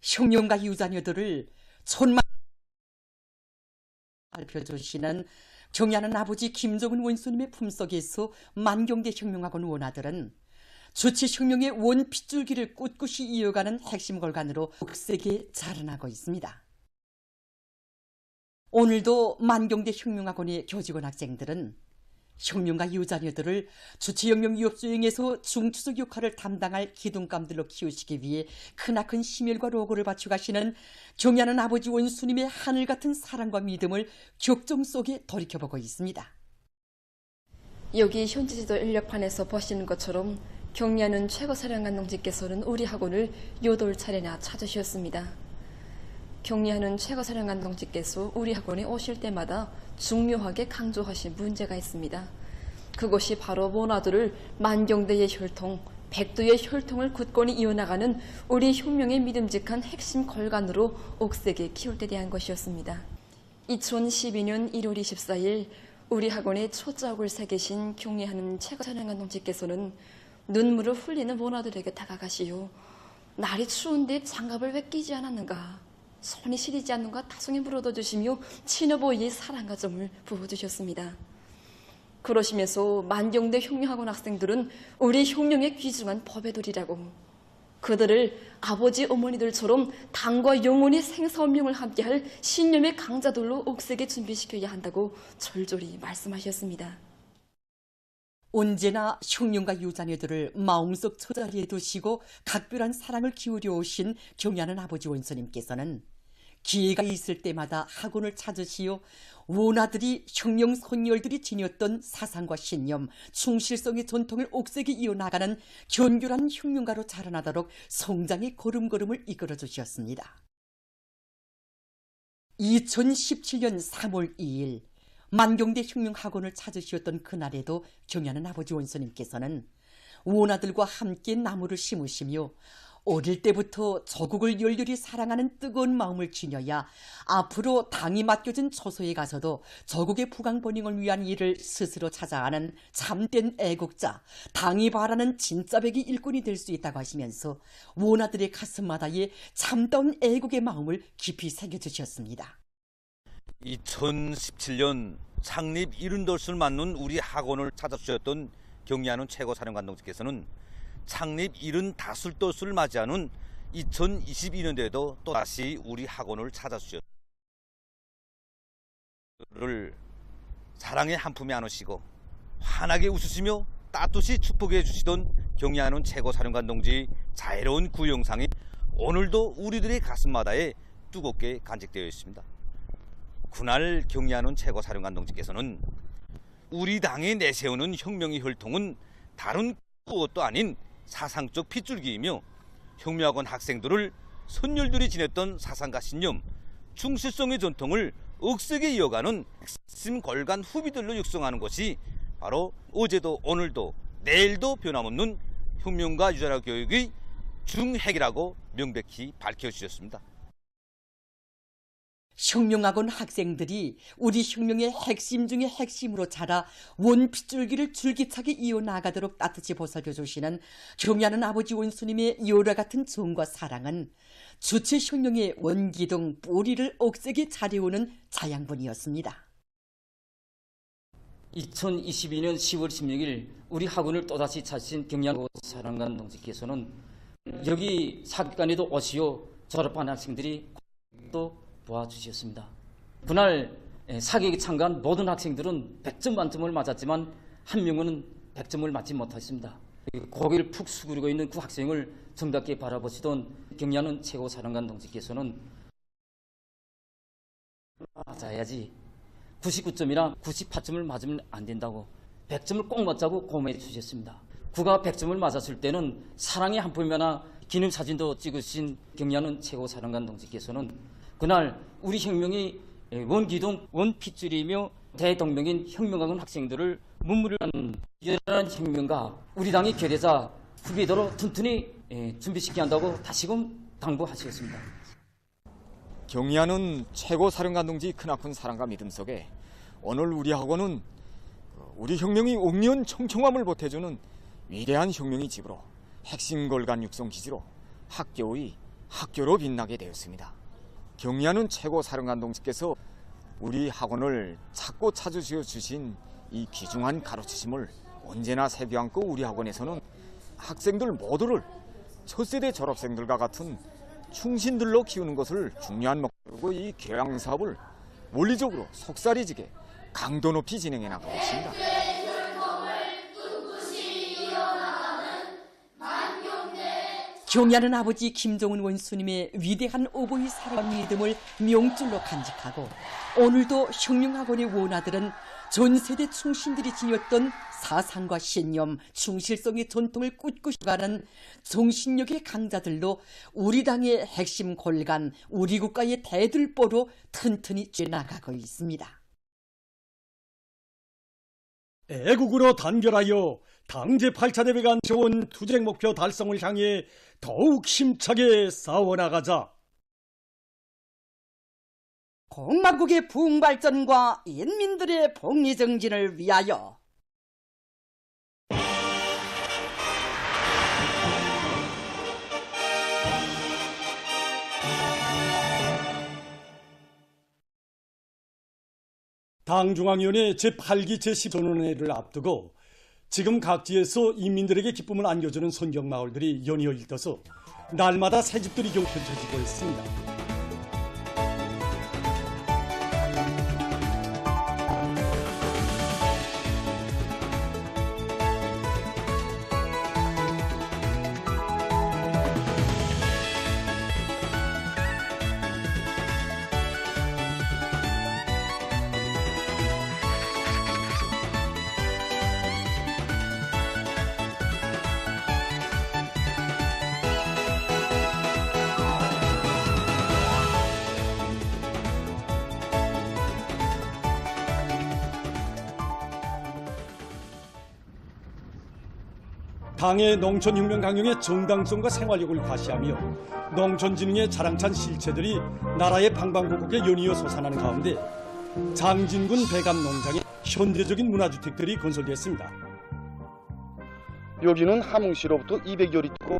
흉룡과 유자녀들을 손만 살펴주시는 경애하는 아버지 김정은 원수님의 품속에서 만경대 흉룡학원 원아들은 주치 흉룡의 원 핏줄기를 꿋꿋이 이어가는 핵심 걸간으로 옥색에 자라나고 있습니다. 오늘도 만경대 흉룡학원의 교직원 학생들은 흉룡과 유자녀들을 주치혁명 위협수행에서 중추적 역할을 담당할 기둥감들로 키우시기 위해 크나큰 심혈과 노고를 바쳐가시는 경애하는 아버지 원수님의 하늘같은 사랑과 믿음을 격정 속에 돌이켜보고 있습니다. 여기 현지지도 인력판에서 보시는 것처럼 경애하는 최고사령관 동지께서는 우리 학원을 8차례나 찾으셨습니다. 경애하는 최고사령관 동지께서 우리 학원에 오실 때마다 중요하게 강조하신 문제가 있습니다. 그것이 바로 모나들을 만경대의 혈통, 백두의 혈통을 굳건히 이어나가는 우리 혁명의 믿음직한 핵심 걸간으로 옥색에 키울 때 대한 것이었습니다. 2012년 1월 24일 우리 학원에 초자옥을 새기신 경애하는 최고사령관 동지께서는 눈물을 흘리는 모나들에게 다가가시오. 날이 추운데 장갑을 왜 끼지 않았는가? 손이 시리지 않는가 다송히 물어둬 주시며 친어보이의 사랑과 정을 부어주셨습니다. 그러시면서 만경대 혁명학원 학생들은 우리 혁명의 귀중한 법배들이라고 그들을 아버지 어머니들처럼 당과 영원히 생사운명을 함께할 신념의 강자들로 옥색에 준비시켜야 한다고 절절히 말씀하셨습니다. 언제나 흉룡과 유자녀들을 마음속 저자리에 두시고 각별한 사랑을 기울여 오신 경애하는 아버지 원수님께서는 기회가 있을 때마다 학원을 찾으시어 원아들이 혁명 선열들이 지녔던 사상과 신념, 충실성의 전통을 옥색에 이어나가는 견고한 혁명가로 자라나도록 성장의 걸음걸음을 이끌어 주셨습니다. 2017년 3월 2일 만경대 혁명학원을 찾으셨던 그날에도 경애하는 아버지 원수님께서는 원아들과 함께 나무를 심으시며 어릴 때부터 조국을 열렬히 사랑하는 뜨거운 마음을 지녀야 앞으로 당이 맡겨진 처소에 가서도 조국의 부강번영을 위한 일을 스스로 찾아하는 참된 애국자, 당이 바라는 진짜배기 일꾼이 될 수 있다고 하시면서 원아들의 가슴마다의 참다운 애국의 마음을 깊이 새겨주셨습니다. 2017년 창립 70돌을 맞는 우리 학원을 찾아주셨던 경애하는 최고사령관 동지께서는 창립 75돌을 맞이하는 2022년도에도 또다시 우리 학원을 찾아주셨습니다. 사랑의 한 품에 안으시고 환하게 웃으시며 따뜻이 축복해 주시던 경애하는 최고사령관 동지의 자애로운 그 영상이 오늘도 우리들의 가슴마다에 뜨겁게 간직되어 있습니다. 그날 경애하는 최고사령관 동지께서는 우리 당이 내세우는 혁명의 혈통은 다른 무엇도 아닌 사상적 핏줄기이며 혁명학원 학생들을 선열들이 지냈던 사상과 신념, 충실성의 전통을 억세게 이어가는 핵심 걸간 후비들로 육성하는 것이 바로 어제도 오늘도 내일도 변함없는 혁명과 유자녀 교육의 중핵이라고 명백히 밝혀주셨습니다. 혁명학원 학생들이 우리 혁명의 핵심 중의 핵심으로 자라 원핏줄기를 줄기차게 이어나가도록 따뜻히 보살펴 주시는 경애하는 아버지 원수님의 여러 같은 정과 사랑은 주체 혁명의 원기둥 뿌리를 옥색에 자리우는 자양분이었습니다. 2022년 10월 16일 우리 학원을 또다시 찾으신 경애하는 사령관 동지께서는 여기 사격관에도 오시어 졸업한 학생들이 또 도와주셨습니다. 그날 사격에 참가한 모든 학생들은 100점 만점을 맞았지만 한 명은 100점을 맞지 못했습니다. 고개를 푹 숙이고 있는 그 학생을 정답게 바라보시던 경애하는 최고사령관 동지께서는 맞아야지 99점이나 98점을 맞으면 안 된다고 100점을 꼭 맞자고 고마해 주셨습니다. 그가 100점을 맞았을 때는 사랑의 한 품이나 기념사진도 찍으신 경애하는 최고사령관 동지께서는 그날 우리 혁명의 원기둥, 원핏줄이며 대동명인 혁명학원 학생들을 눈물을 난 열렬한 혁명가 우리 당의 결의자 후비도로 튼튼히 준비시켜야 한다고 다시금 당부하시겠습니다. 경애하는 최고사령관 동지의 크나큰 사랑과 믿음 속에 오늘 우리 학원은 우리 혁명의 옥리온 청청함을 보태주는 위대한 혁명의 집으로 핵심 걸간 육성 기지로 학교의 학교로 빛나게 되었습니다. 경리하는 최고 사령관 동지께서 우리 학원을 찾고 찾으시어 주신 이 귀중한 가르치심을 언제나 새겨 안고 우리 학원에서는 학생들 모두를 첫 세대 졸업생들과 같은 충신들로 키우는 것을 중요한 목표로 이 교양 사업을 원리적으로 속살이지게 강도 높이 진행해 나가고 있습니다. 경야는 아버지 김정은 원수님의 위대한 오보이 사랑 믿음을 명줄로 간직하고 오늘도 혁명학원의 원아들은 전세대 충신들이 지녔던 사상과 신념, 충실성의 전통을 꿋꿋이가는 정신력의 강자들로 우리 당의 핵심 골간, 우리 국가의 대들보로 튼튼히 쬐나가고 있습니다. 애국으로 단결하여 당 제8차 대회가 안겨온 투쟁 목표 달성을 향해 더욱 힘차게 싸워나가자. 공화국의 부흥발전과 인민들의 복리정진을 위하여 당중앙위원회 제8기 제10전원회를 앞두고 지금 각지에서 인민들에게 기쁨을 안겨주는 선경마을들이 연이어 일떠서 날마다 새집들이 펼쳐지고 있습니다. 당의 농촌혁명 강령의 정당성과 생활력을 과시하며 농촌진흥의 자랑찬 실체들이 나라의 방방곡곡에 연이어 솟아나는 가운데 장진군 백암농장에 현대적인 문화주택들이 건설됐습니다. 여기는 함흥시로부터 200여리터로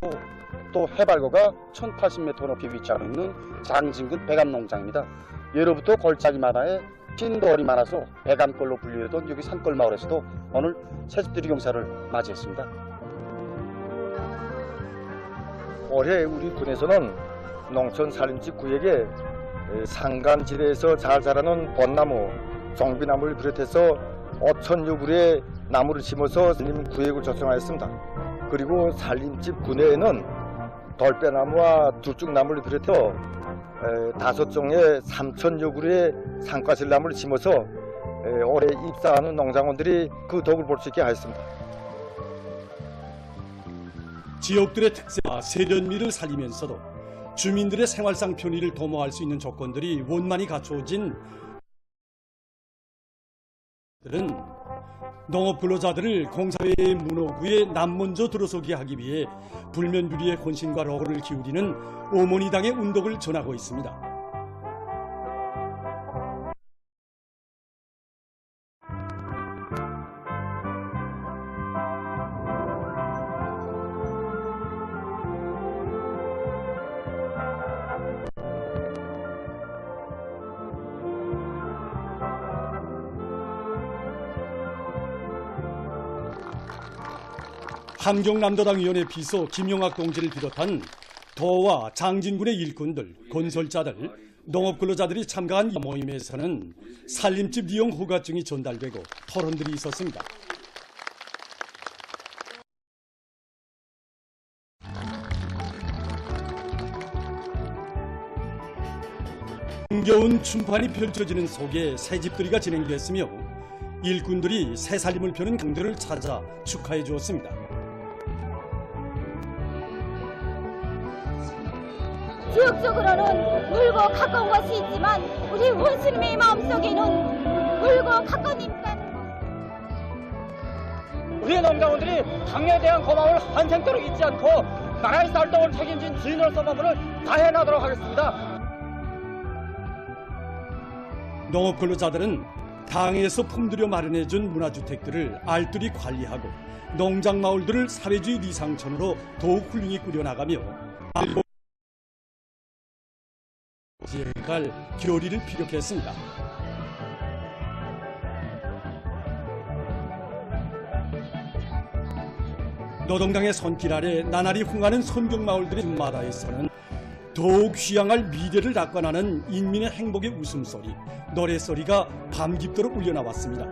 또 해발고가 1080m 높이 위치하고 있는 장진군 백암농장입니다. 예로부터 걸작이 많아에 찐돌이 많아서 백암골로 불리던 여기 산골마을에서도 오늘 새집들이 경사를 맞이했습니다. 올해 우리 군에서는 농촌 살림집 구역에 산간지대에서 잘 자라는 벚나무, 종비나무를 비롯해서 5,000여 그루의 나무를 심어서 살림 구역을 조성하였습니다. 그리고 살림집 구내에는 돌배나무와 둘쭉나무를 비롯해서 5종의 3,000여 그루의 상과실나무를 심어서 올해 입사하는 농장원들이 그 덕을 볼 수 있게 하였습니다. 지역들의 특색과 세련미를 살리면서도 주민들의 생활상 편의를 도모할 수 있는 조건들이 원만히 갖추어진 들은 농업 근로자들을 공사회의 문호구에 남먼저 들어서게 하기 위해 불면비리의 헌신과 로고를 기울이는 어머니당의 운동을 전하고 있습니다. 함경남도당위원회 비서 김용학 동지를 비롯한 도와 장진군의 일꾼들, 건설자들, 농업근로자들이 참가한 이 모임에서는 살림집 이용 허가증이 전달되고 토론들이 있었습니다. 흥겨운 춤판이 펼쳐지는 속에 새집들이가 진행됐으며 일꾼들이 새 살림을 펴는 강들을 찾아 축하해 주었습니다. 지역적으로는 물고 가까운 것이 있지만 우리 원수님의 마음속에는 물고 가까운 있다는 것. 우리 농장원들이 당에 대한 고마움을 한생토록 잊지 않고 나라의 쌀떡을 책임진 주인으로서 마음을 다해나도록 하겠습니다. 농업근로자들은 당에서 품들여 마련해준 문화주택들을 알뜰히 관리하고 농장마을들을 사회주의 리상천으로 더욱 훌륭히 꾸려나가며 제갈 결의를 피력했습니다. 노동당의 손길 아래 나날이 흥하는 선경마을들의 마다에서는 더욱 휘양할 미래를 낙관하는 인민의 행복의 웃음소리, 노래소리가 밤깊도록 울려나왔습니다.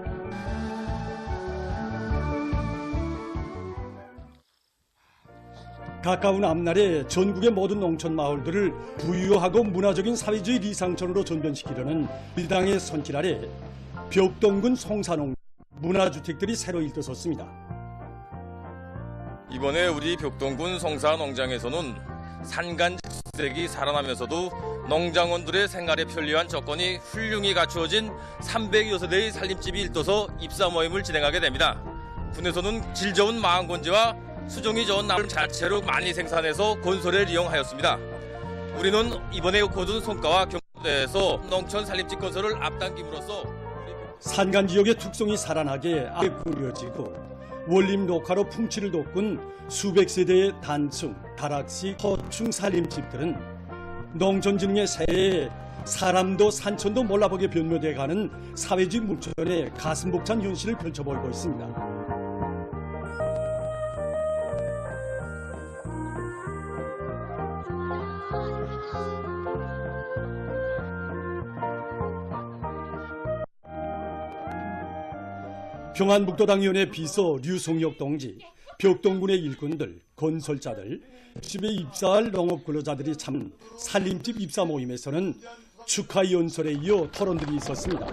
가까운 앞날에 전국의 모든 농촌 마을들을 부유하고 문화적인 사회주의 리상촌으로 전변시키려는 일당의 손길 아래 벽동군 송산홍 문화주택들이 새로 일떠섰습니다. 이번에 우리 벽동군 송사농장에서는 산간지색이 살아나면서도 농장원들의 생활에 편리한 조건이 훌륭히 갖추어진 306대의 살림집이 일떠서 입사 모임을 진행하게 됩니다. 군에서는 질 좋은 망원건지와 수종이 좋은 나무 자체로 많이 생산해서 건설에 이용하였습니다. 우리는 이번에 거둔 성과와 경험대에서 농촌 살림집 건설을 앞당김으로써 산간 지역의 특성이 살아나게 꾸려지고 원림 녹화로 풍치를 돋군 수백 세대의 단층, 다락식, 허충 살림집들은 농촌진흥의 새해에 사람도 산천도 몰라보게 변모돼가는 사회주의 물전의 가슴 벅찬 현실을 펼쳐보이고 있습니다. 평안북도당위원회 비서 류송혁 동지, 벽동군의 일꾼들, 건설자들, 집에 입사할 농업근로자들이 참은 살림집 입사 모임에서는 축하 연설에 이어 토론들이 있었습니다.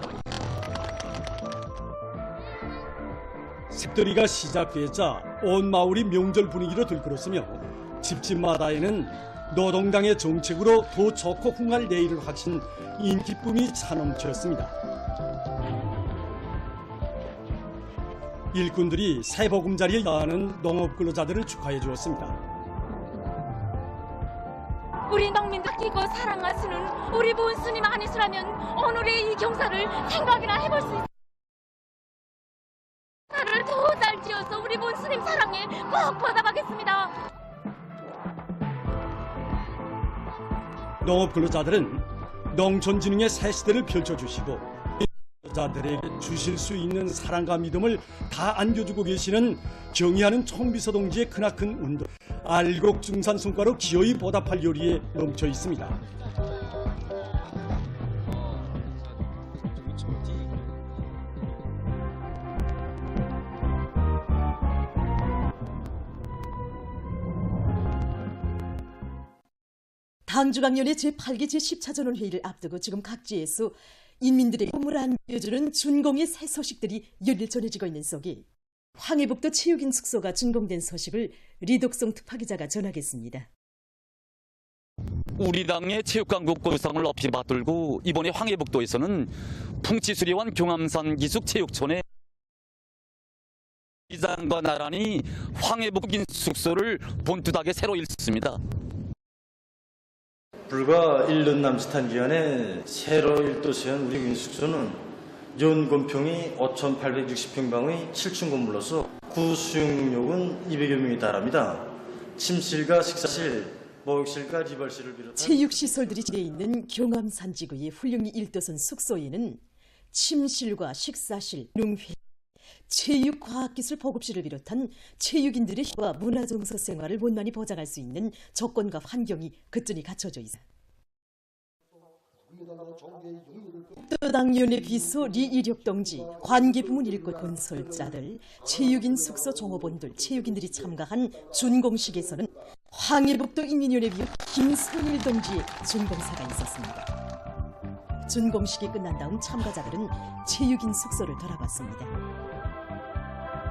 습들이가 시작되자 온 마을이 명절 분위기로 들끓었으며 집집마다에는 노동당의 정책으로 더 좋고 흥할 내일을 확신 인기쁨이 차넘쳤습니다. 일꾼들이 새 보금자리에 나가는 농업근로자들을 축하해 주었습니다. 우리 농민들 끼고 사랑하시는 우리 본스님 아니시라면 오늘의 이 경사를 생각이나 해볼 수 있습니다. 나를 더 잘 지어서 우리 본스님 사랑에 꼭 보답하겠습니다. 농업근로자들은 농촌진흥의 새 시대를 펼쳐주시고 자들에게 주실 수 있는 사랑과 믿음을 다 안겨주고 계시는 경의하는 총비서 동지의 크나큰 운동, 알곡중산 성과로 기어이 보답할 요리에 넘쳐 있습니다. 당주강연의 제8기 제10차전원 회의를 앞두고 지금 각지에서 인민들의 꿈을 안겨주는 준공의 새 소식들이 열일 전해지고 있는 속에 황해북도 체육인 숙소가 준공된 소식을 리덕성 특파기자가 전하겠습니다. 우리 당의 체육강국 고유성을 높이 받들고 이번에 황해북도에서는 풍치수리원 경암산 기숙체육촌에 이장과 나란히 황해북인 숙소를 본투닥에 새로 일습니다. 불과 1년 남짓한 기간에 새로 일도시한 우리 민숙소는 연건평이 5,860평방의 7층 건물로서 구수용력은 200여 명에 달합니다. 침실과 식사실, 목욕실과 이발실을 비롯한 체육시설들이 지어 있는 경암산 지구의 훌륭히 일도선 숙소에는 침실과 식사실, 농회, 체육과학기술 보급실을 비롯한 체육인들의 휴와 문화정서 생활을 원만히 보장할 수 있는 조건과 환경이 그전이 갖춰져 있습니다. 또당위원회 비서 리이력 동지, 관계부문 일꾼 건설자들, 체육인 숙소 종업원들, 체육인들이 참가한 준공식에서는 황해북도 인민위원회 비서 김선일 동지의 준공사가 있었습니다. 준공식이 끝난 다음 참가자들은 체육인 숙소를 돌아봤습니다.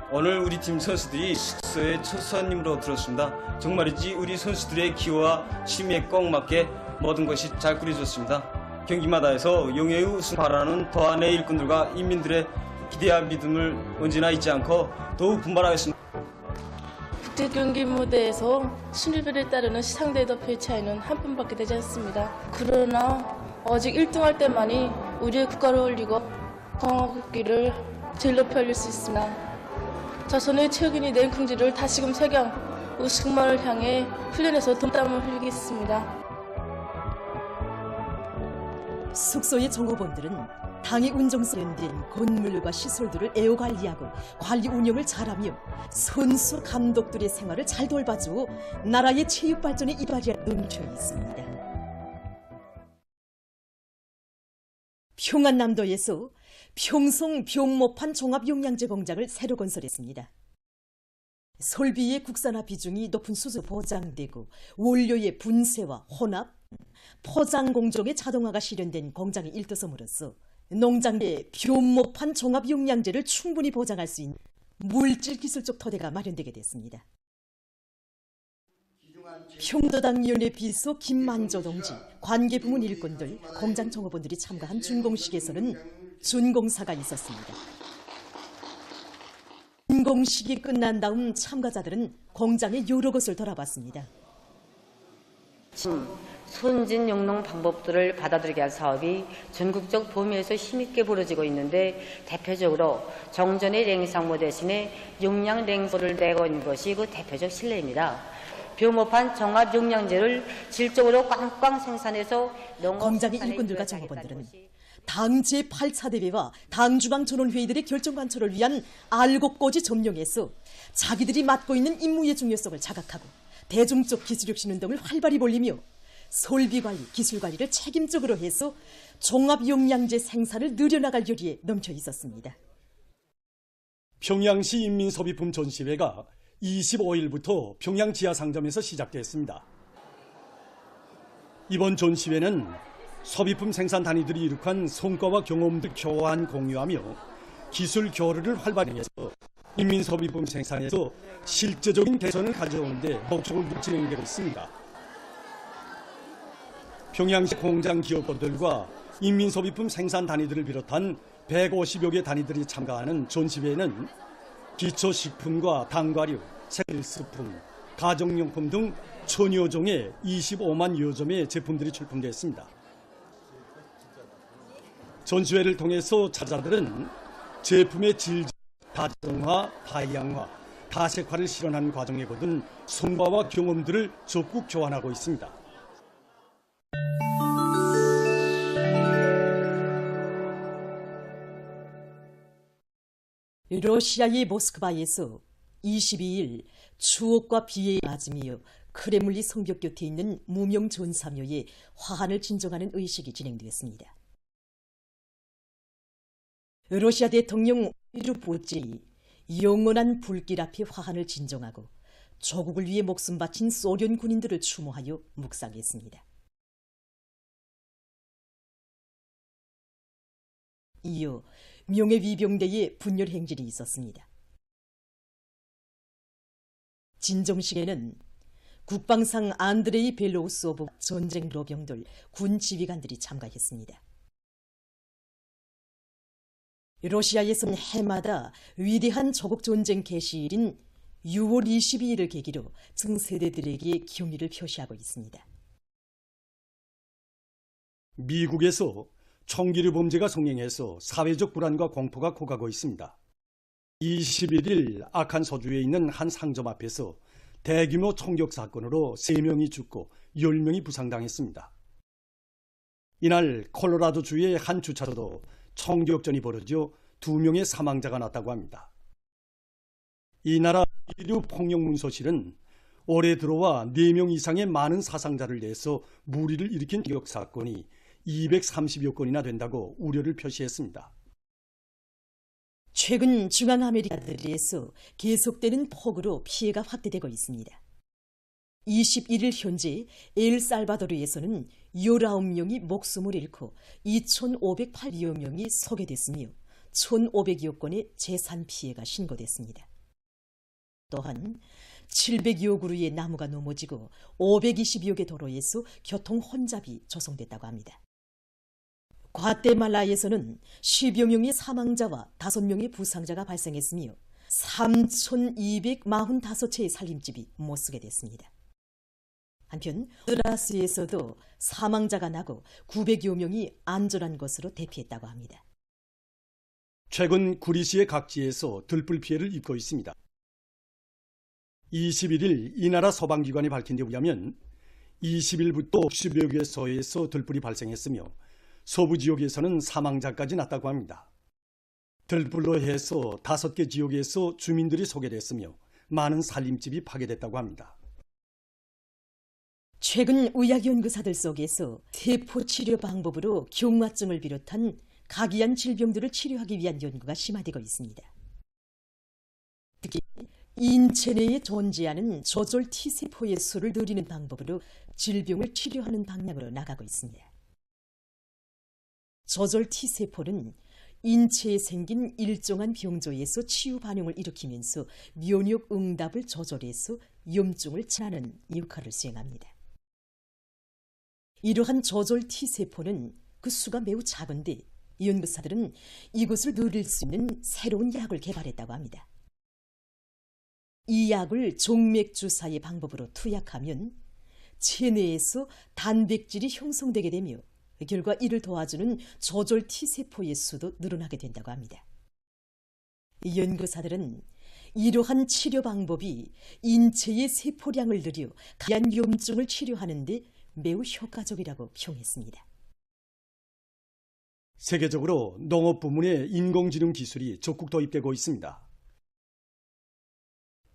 오늘 우리 팀 선수들이 숙소에 첫 손님으로 들었습니다. 정말이지 우리 선수들의 기호와 취미에 꼭 맞게 모든 것이 잘 꾸려졌습니다. 경기마다 해서 영예의 우승 바라는 도안의 일꾼들과 인민들의 기대와 믿음을 언제나 잊지 않고 더욱 분발하겠습니다. 국제경기 무대에서 순위별에 따르는 상대의 표 차이는 한 분밖에 되지 않습니다. 그러나 오직 1등할 때만이 우리의 국가를 올리고 공화국기를 제일 높이 올릴 수 있습니다. 자손의 체육인이 낸 긍지를 다시금 새겨 우승만을 향해 훈련해서 땀을 흘리겠습니다. 숙소의 종업원들은 당의 운정성에 된 건물과 시설들을 애호관리하고 관리 운영을 잘하며 선수 감독들의 생활을 잘 돌봐주어 나라의 체육 발전에 이발이 넘쳐 있습니다. 평안남도에서 평성 병모판 종합용량제 공장을 새로 건설했습니다. 설비의 국산화 비중이 높은 수준 보장되고 원료의 분쇄와 혼합, 포장 공정의 자동화가 실현된 공장의 일터섬으로써 농장의 병모판 종합용량제를 충분히 보장할 수 있는 물질 기술적 토대가 마련되게 됐습니다. 평도당위원회 비서 김만조 동지, 관계부문 일꾼들, 공장 종업원들이 참가한 준공식에서는 준공사가 있었습니다. 준공식이 끝난 다음 참가자들은 공장의 여러 곳을 돌아봤습니다. 선진 영농 방법들을 받아들이게 할 사업이 전국적 범위에서 힘있게 벌어지고 있는데 대표적으로 정전의 냉상모 대신에 용량 냉소를 내고 있는 것이 그 대표적 실례입니다. 병모판 종합용량제를 질적으로 꽝꽝 생산해서 공장의 일꾼들과 종업원들은 당 제8차 대회와 당 중앙전원회의들의 결정 관철을 위한 알곡고지 점령에서 자기들이 맡고 있는 임무의 중요성을 자각하고 대중적 기술혁신 운동을 활발히 벌리며 설비관리, 기술관리를 책임적으로 해서 종합용량제 생산을 늘려나갈 요리에 넘쳐 있었습니다. 평양시 인민소비품 전시회가 25일부터 평양 지하상점에서 시작됐습니다. 이번 전시회는 소비품 생산 단위들이 이룩한 성과와 경험들 교환 공유하며 기술 교류를 활발히 해서 인민소비품 생산에서 실제적인 개선을 가져오는 데 목적을 두고 진행되고 있습니다. 평양시 공장 기업들과 인민소비품 생산 단위들을 비롯한 150여 개 단위들이 참가하는 전시회에는 기초식품과 당과류, 생필품, 가정용품 등 천여 종의 25만 여 점의 제품들이 출품됐습니다. 전시회를 통해서 찾아들은 제품의 질, 다정화, 다양화, 다색화를 실현하는 과정에 거둔 성과와 경험들을 적극 교환하고 있습니다. 러시아의 모스크바에서 22일 추억과 비애에 맞으며 크레물리 성벽 곁에 있는 무명 전사묘에 화환을 진정하는 의식이 진행되었습니다. 러시아 대통령 오이르 보제이 영원한 불길 앞에 화환을 진정하고 조국을 위해 목숨 바친 소련 군인들을 추모하여 묵상했습니다. 이어 명예위병대의 분열 행진이 있었습니다. 진정식에는 국방상 안드레이 벨로우소브 전쟁 로병들, 군 지휘관들이 참가했습니다. 러시아에서는 해마다 위대한 조국 전쟁 개시일인 6월 22일을 계기로 층세대들에게 경의를 표시하고 있습니다. 미국에서 총기류 범죄가 성행해서 사회적 불안과 공포가 고가고 있습니다. 21일 아칸소주에 있는 한 상점 앞에서 대규모 총격 사건으로 3명이 죽고 10명이 부상당했습니다. 이날 콜로라도주의 한 주차소도 총격전이 벌어져 2명의 사망자가 났다고 합니다. 이 나라 인류 폭력 문서실은 올해 들어와 4명 이상의 많은 사상자를 내서 무리를 일으킨 총격 사건이 230여 건이나 된다고 우려를 표시했습니다. 최근 중앙아메리카들에서 계속되는 폭우로 피해가 확대되고 있습니다. 21일 현재 엘살바도르에서는 19명이 목숨을 잃고 2,508여 명이 소개됐으며 1,500여 건의 재산 피해가 신고됐습니다. 또한 700여 그루의 나무가 넘어지고 520여 개 도로에서 교통 혼잡이 조성됐다고 합니다. 과테말라에서는 10여 명의 사망자와 5명의 부상자가 발생했으며 3,245채의 살림집이 못쓰게 됐습니다. 한편 드라스에서도 사망자가 나고 900여 명이 안전한 곳으로 대피했다고 합니다. 최근 구리시의 각지에서 들불 피해를 입고 있습니다. 21일 이 나라 소방기관이 밝힌 데 의하면 20일부터 10여 개 소에서 들불이 발생했으며 서부 지역에서는 사망자까지 났다고 합니다. 들불로 해서 5개 지역에서 주민들이 소개됐으며 많은 살림집이 파괴됐다고 합니다. 최근 의학연구사들 속에서 세포 치료 방법으로 경화증을 비롯한 각이한 질병들을 치료하기 위한 연구가 심화되고 있습니다. 특히 인체 내에 존재하는 저절 T세포의 수를 늘리는 방법으로 질병을 치료하는 방향으로 나가고 있습니다. 저절 T세포는 인체에 생긴 일정한 병조에서 치유 반응을 일으키면서 면역 응답을 조절해서 염증을 치료하는 역할을 수행합니다. 이러한 저절 T세포는 그 수가 매우 작은데 연구사들은 이것을 늘릴 수 있는 새로운 약을 개발했다고 합니다. 이 약을 종맥주사의 방법으로 투약하면 체내에서 단백질이 형성되게 되며 결과 이를 도와주는 저절 T세포의 수도 늘어나게 된다고 합니다. 연구사들은 이러한 치료 방법이 인체의 세포량을 늘려 가한 염증을 치료하는 데 매우 효과적이라고 평했습니다. 세계적으로 농업 부문에 인공지능 기술이 적극 도입되고 있습니다.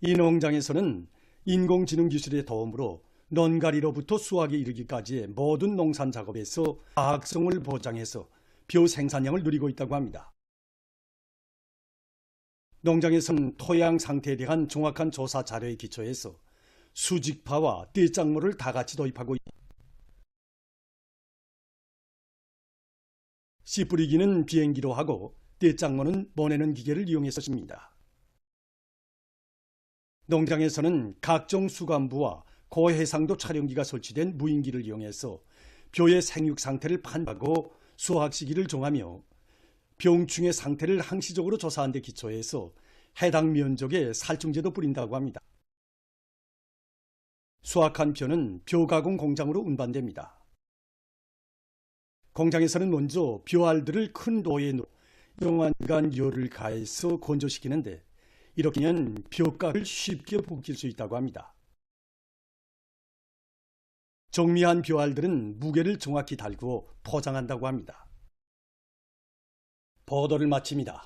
이 농장에서는 인공지능 기술의 도움으로 넌가리로부터 수확에 이르기까지의 모든 농산 작업에서 과학성을 보장해서 벼 생산량을 누리고 있다고 합니다. 농장에서는 토양 상태에 대한 정확한 조사 자료에 기초해서 수직파와 떼작물을 다 같이 도입하고 있습니다. 씨 뿌리기는 비행기로 하고 떼작물은 보내는 기계를 이용해서 씁니다. 농장에서는 각종 수감부와 고해상도 촬영기가 설치된 무인기를 이용해서 벼의 생육 상태를 판단하고 수확 시기를 정하며 병충의 상태를 항시적으로 조사한 데 기초해서 해당 면적에 살충제도 뿌린다고 합니다. 수확한 벼는 벼 가공 공장으로 운반됩니다. 공장에서는 먼저 벼알들을 큰 도에 넣어 영안간 열을 가해서 건조시키는데 이렇게 하면 벼가를 쉽게 벗길 수 있다고 합니다. 정미한 벼알들은 무게를 정확히 달구어 포장한다고 합니다. 보도를 마칩니다.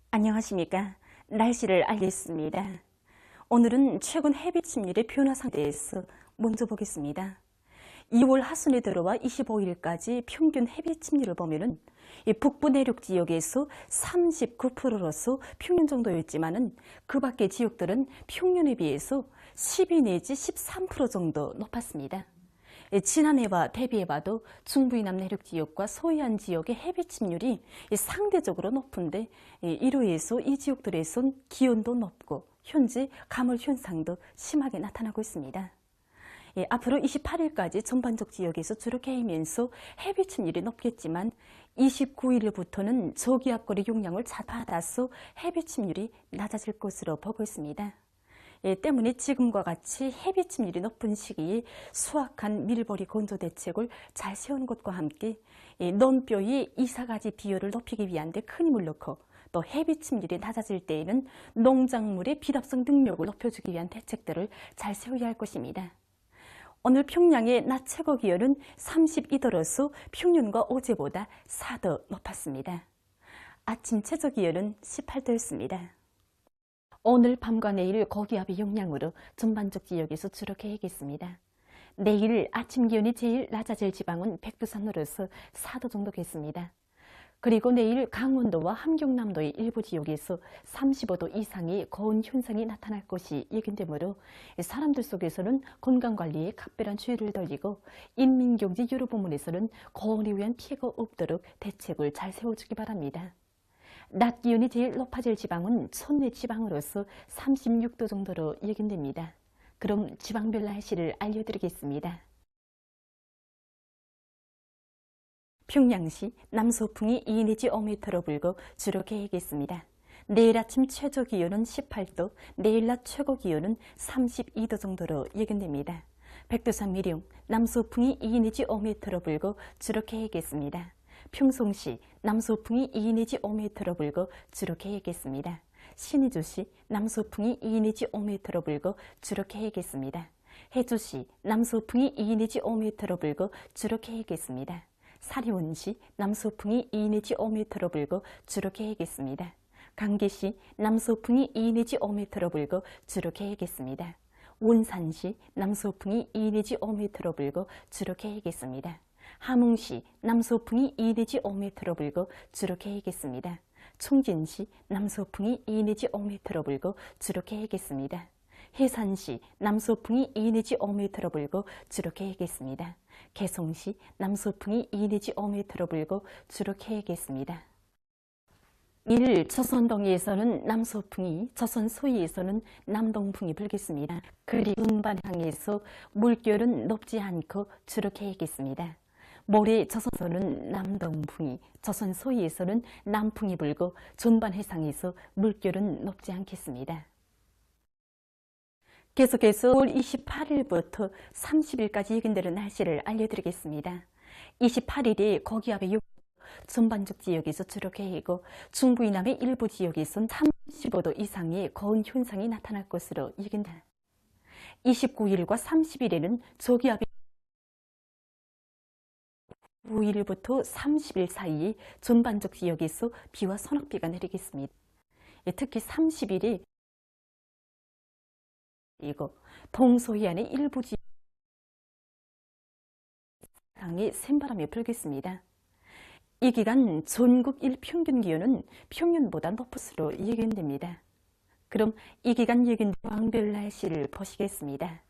안녕하십니까. 날씨를 알겠습니다. 오늘은 최근 햇빛 침률의 변화 상태에서 먼저 보겠습니다. 2월 하순에 들어와 25일까지 평균 햇빛 침률을 보면은 북부 내륙 지역에서 39%로서 평균 정도였지만은 그 밖의 지역들은 평년에 비해서 12 내지 13% 정도 높았습니다. 지난해와 대비해봐도 중부이남 내륙 지역과 소해안 지역의 햇빛 침률이 상대적으로 높은데 이로 인해서 이 지역들에선 기온도 높고 현재 가물 현상도 심하게 나타나고 있습니다. 앞으로 28일까지 전반적 지역에서 주로 개이면서 햇빛 침률이 높겠지만 29일부터는 저기압거리 용량을 받아서 햇빛 침률이 낮아질 것으로 보고 있습니다. 때문에 지금과 같이 햇빛 침률이 높은 시기에 수확한 밀보리 건조 대책을 잘 세우는 것과 함께 논뼈의 이사가지 비율을 높이기 위한 데 큰 힘을 넣고 또 햇빛 침률이 낮아질 때에는 농작물의 비답성 능력을 높여주기 위한 대책들을 잘 세워야 할 것입니다. 오늘 평양의 낮 최고 기온은 32도로서 평년과 어제보다 4도 높았습니다. 아침 최저 기온은 18도였습니다. 오늘 밤과 내일 고기압의 영향으로 전반적 지역에서 주로 개겠습니다. 내일 아침 기온이 제일 낮아질 지방은 백두산으로서 4도 정도겠습니다. 그리고 내일 강원도와 함경남도의 일부 지역에서 35도 이상의 고온 현상이 나타날 것이 예견되므로 사람들 속에서는 건강관리에 각별한 주의를 돌리고 인민경제 여러 부문에서는 고온에 의한 피해가 없도록 대책을 잘 세워주기 바랍니다. 낮 기온이 제일 높아질 지방은 천내 지방으로서 36도 정도로 예견됩니다. 그럼 지방별 날씨를 알려드리겠습니다. 평양시 남서풍이 2 내지 5m로 불고 주로 개겠습니다. 내일 아침 최저 기온은 18도, 내일 낮 최고 기온은 32도 정도로 예견됩니다. 백두산 미룡 남소풍이 2 내지 5m로 불고 주로 계획했습니다. 평송시 남소풍이 2 내지 5m로 불고 주로 계획했습니다. 신의주시 남소풍이 2 내지 5m로 불고 주로 계획했습니다. 해주시 남소풍이 2 내지 5m로 불고 주로 계획했습니다. 사리온시 남소풍이 2 내지 5m로 불고 주로 계획했습니다. 강계시 남소풍이 2 내지 5m로 불고 주로 계획했습니다. 원산시 남소풍이 2 내지 5m로 불고 주로 계획했습니다. 함흥시 남소풍이 2 내지 5m로 불고 주로 계획했습니다. 총진시 남소풍이 2 내지 5m로 불고 주로 계획했습니다. 해산시 남소풍이 2 내지 5m로 불고 주로 계획했습니다. 개송시 남소풍이 2 내지 5m로 불고 주로 계획했습니다. 1. 조선동해에서는 남소풍이, 조선 소위에서는 남동풍이 불겠습니다. 그리고 운반항에서 물결은 높지 않고 주로 계획했습니다. 모레 조선에서는 남동풍이, 조선 소위에서는 남풍이 불고 존반 해상에서 물결은 높지 않겠습니다. 계속해서 5월 28일부터 30일까지 예견되는 날씨를 알려드리겠습니다. 28일에 고기압의 전반적 지역에서 주로 계획이고 중부 이남의 일부 지역에선 35도 이상의 고온 현상이 나타날 것으로 예견됩니다. 29일과 30일에는 저기압이 9일부터 30일 사이에 전반적 지역에서 비와 소낙비가 내리겠습니다. 특히 30일에 동서해안의 일부 지역에 센바람이 불겠습니다. 이 기간 전국 일평균 기온은 평년보다 높을 것으로 예견됩니다. 그럼 이 기간 예견된 왕별 날씨를 보시겠습니다.